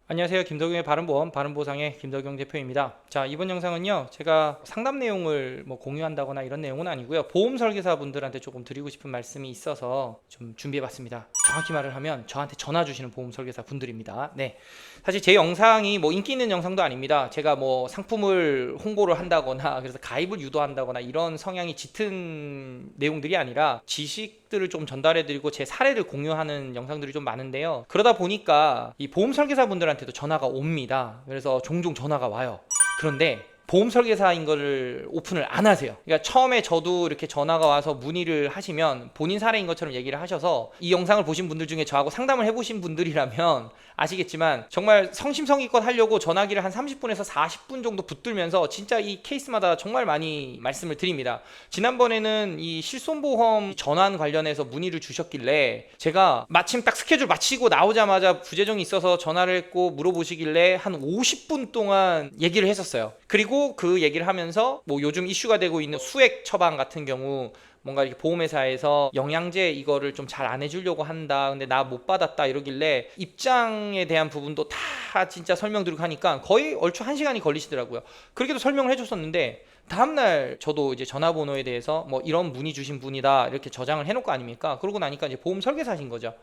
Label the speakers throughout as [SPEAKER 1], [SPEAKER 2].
[SPEAKER 1] 안녕하세요. 김덕용의 바른보험 바른보상의 김덕용 대표입니다. 자, 이번 영상은요, 제가 상담 내용을 공유한다거나 이런 내용은 아니고요, 보험 설계사 분들한테 조금 드리고 싶은 말씀이 있어서 좀 준비해봤습니다. 정확히 말을 하면 저한테 전화 주시는 보험 설계사 분들입니다. 네, 사실 제 영상이 인기 있는 영상도 아닙니다. 제가 상품을 홍보를 한다거나 그래서 가입을 유도한다거나 이런 성향이 짙은 내용들이 아니라 지식들을 좀 전달해드리고 제 사례를 공유하는 영상들이 좀 많은데요. 그러다 보니까 이 보험 설계사 분들한테도 전화가 옵니다. 그래서 종종 전화가 와요. 그런데 보험 설계사인 거를 오픈을 안 하세요. 그러니까 처음에 저도 이렇게 전화가 와서 문의를 하시면 본인 사례인 것처럼 얘기를 하셔서, 이 영상을 보신 분들 중에 저하고 상담을 해보신 분들이라면 아시겠지만 정말 성심성의껏 하려고 전화기를 한 30분에서 40분 정도 붙들면서 진짜 이 케이스마다 정말 많이 말씀을 드립니다. 지난번에는 이 실손보험 전환 관련해서 문의를 주셨길래 제가 마침 딱 스케줄 마치고 나오자마자 부재중이 있어서 전화를 했고 물어보시길래 한 50분 동안 얘기를 했었어요. 그리고 그 얘기를 하면서 요즘 이슈가 되고 있는 수액 처방 같은 경우 뭔가 이렇게 보험회사에서 영양제 이거를 좀 잘 안 해주려고 한다, 근데 나 못 받았다 이러길래 입장에 대한 부분도 다 진짜 설명드리고 하니까 거의 얼추 1시간이 걸리시더라고요. 그렇게도 설명을 해줬었는데 다음날 저도 이제 전화번호에 대해서 이런 문의 주신 분이다 이렇게 저장을 해놓을 거 아닙니까? 그러고 나니까 이제 보험 설계사신 거죠.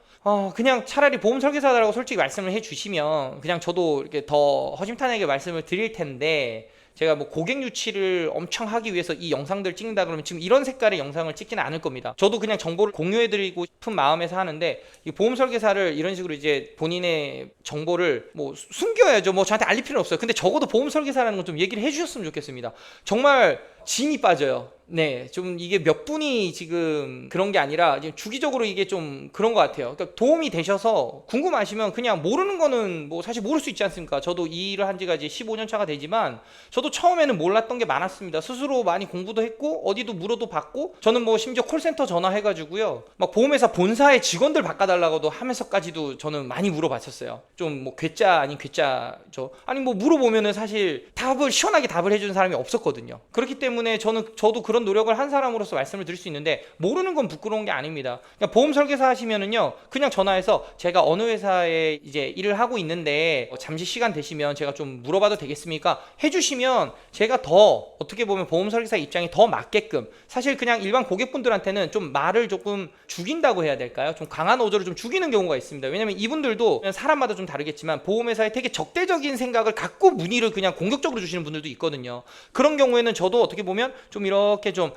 [SPEAKER 1] 그냥 차라리 보험 설계사라고 솔직히 말씀을 해주시면 그냥 저도 이렇게 더 허심탄회하게 말씀을 드릴 텐데, 제가 고객 유치를 엄청 하기 위해서 이 영상들 찍는다 그러면 지금 이런 색깔의 영상을 찍지는 않을 겁니다. 저도 그냥 정보를 공유해드리고 싶은 마음에서 하는데, 이 보험 설계사를 이런 식으로 이제 본인의 정보를 숨겨야죠. 저한테 알릴 필요는 없어요. 근데 적어도 보험 설계사라는 건 좀 얘기를 해주셨으면 좋겠습니다. 정말 진이 빠져요. 네, 좀 이게 몇 분이 지금 그런 게 아니라 주기적으로 이게 좀 그런 것 같아요. 그러니까 도움이 되셔서 궁금하시면 그냥 모르는 거는 사실 모를 수 있지 않습니까? 저도 이 일을 한 지가 이제 15년 차가 되지만 저도 처음에는 몰랐던 게 많았습니다. 스스로 많이 공부도 했고 어디도 물어도 받고, 저는 심지어 콜센터 전화해가지고요, 보험회사 본사의 직원들 바꿔달라고도 하면서까지도 저는 많이 물어봤었어요. 좀 괴짜 아닌 괴짜죠. 아니 물어보면은 사실 시원하게 답을 해주는 사람이 없었거든요. 그렇기 때문에 저도 그런 노력을 한 사람으로서 말씀을 드릴 수 있는데, 모르는 건 부끄러운 게 아닙니다. 그냥 보험 설계사 하시면은요, 그냥 전화해서 제가 어느 회사에 이제 일을 하고 있는데 잠시 시간 되시면 제가 좀 물어봐도 되겠습니까? 해주시면 제가 더 어떻게 보면 보험 설계사 입장이 더 맞게끔, 사실 그냥 일반 고객분들한테는 좀 말을 조금 죽인다고 해야 될까요? 좀 강한 어조를 좀 죽이는 경우가 있습니다. 왜냐면 이분들도 사람마다 좀 다르겠지만 보험회사에 되게 적대적인 생각을 갖고 문의를 그냥 공격적으로 주시는 분들도 있거든요. 그런 경우에는 저도 어떻게 보면 좀 이렇게 좀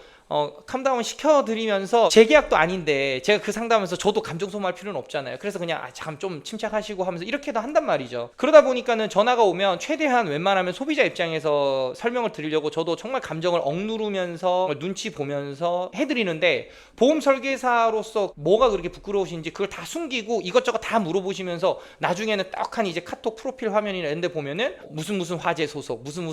[SPEAKER 1] 캄다운 시켜드리면서, 제 계약도 아닌데 제가 그 상담하면서 저도 감정 소모할 필요는 없잖아요. 그래서 그냥 잠 좀 침착하시고 하면서 이렇게도 한단 말이죠. 그러다 보니까는 전화가 오면 최대한 웬만하면 소비자 입장에서 설명을 드리려고 저도 정말 감정을 억누르면서 눈치 보면서 해드리는데, 보험 설계사로서 뭐가 그렇게 부끄러우신지 그걸 다 숨기고 이것저것 다 물어보시면서 나중에는 떡하니 이제 카톡 프로필 화면이나 이런 데 보면은 무슨 화재 소속, 무슨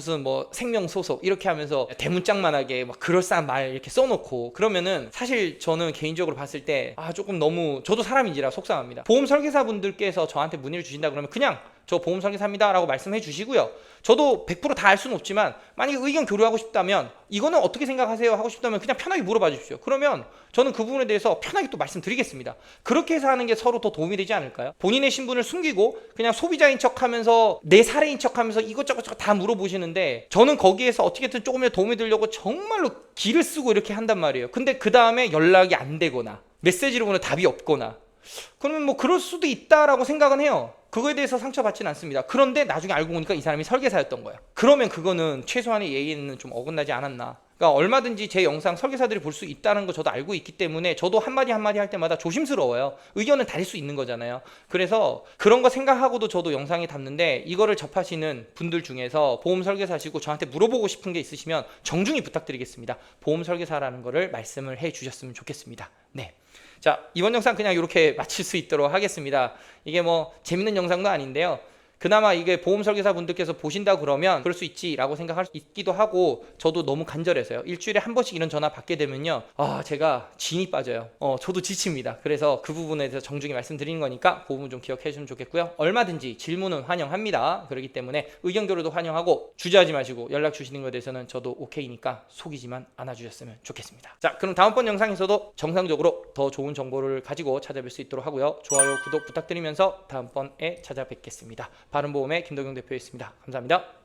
[SPEAKER 1] 생명 소속 이렇게 하면서 대문짝만하게 그럴싸한 말 이렇게 써놓고, 그러면은 사실 저는 개인적으로 봤을 때 조금 너무, 저도 사람인지라 속상합니다. 보험 설계사분들께서 저한테 문의를 주신다 그러면 그냥 저 보험 설계사입니다 라고 말씀해 주시고요, 저도 100% 다 알 수는 없지만 만약에 의견 교류하고 싶다면, 이거는 어떻게 생각하세요 하고 싶다면 그냥 편하게 물어봐 주십시오. 그러면 저는 그 부분에 대해서 편하게 또 말씀드리겠습니다. 그렇게 해서 하는 게 서로 더 도움이 되지 않을까요? 본인의 신분을 숨기고 그냥 소비자인 척하면서 내 사례인 척하면서 이것저것 다 물어보시는데, 저는 거기에서 어떻게든 조금이라도 도움이 되려고 정말로 기를 쓰고 이렇게 한단 말이에요. 근데 그 다음에 연락이 안 되거나 메시지로 보면 답이 없거나, 그러면 그럴 수도 있다라고 생각은 해요. 그거에 대해서 상처받지는 않습니다. 그런데 나중에 알고 보니까 이 사람이 설계사였던 거야. 그러면 그거는 최소한의 예의는 좀 어긋나지 않았나. 그러니까 얼마든지 제 영상 설계사들이 볼 수 있다는 거 저도 알고 있기 때문에 저도 한마디 한마디 할 때마다 조심스러워요. 의견은 다를 수 있는 거잖아요. 그래서 그런 거 생각하고도 저도 영상에 담는데, 이거를 접하시는 분들 중에서 보험 설계사시고 저한테 물어보고 싶은 게 있으시면 정중히 부탁드리겠습니다. 보험 설계사라는 거를 말씀을 해 주셨으면 좋겠습니다. 네. 자, 이번 영상 그냥 이렇게 마칠 수 있도록 하겠습니다. 이게 재밌는 영상도 아닌데요, 그나마 이게 보험 설계사 분들께서 보신다 그러면 그럴 수 있지라고 생각할 수 있기도 하고, 저도 너무 간절해서요. 일주일에 한 번씩 이런 전화 받게 되면요, 제가 진이 빠져요. 저도 지칩니다. 그래서 그 부분에 대해서 정중히 말씀드리는 거니까 그 부분 좀 기억해 주시면 좋겠고요. 얼마든지 질문은 환영합니다. 그렇기 때문에 의견 교류도 환영하고, 주저하지 마시고 연락 주시는 것에 대해서는 저도 오케이니까 속이지만 않아 주셨으면 좋겠습니다. 자, 그럼 다음번 영상에서도 정상적으로 더 좋은 정보를 가지고 찾아뵐 수 있도록 하고요, 좋아요, 구독 부탁드리면서 다음번에 찾아뵙겠습니다. 바른보험의 김덕용 대표였습니다. 감사합니다.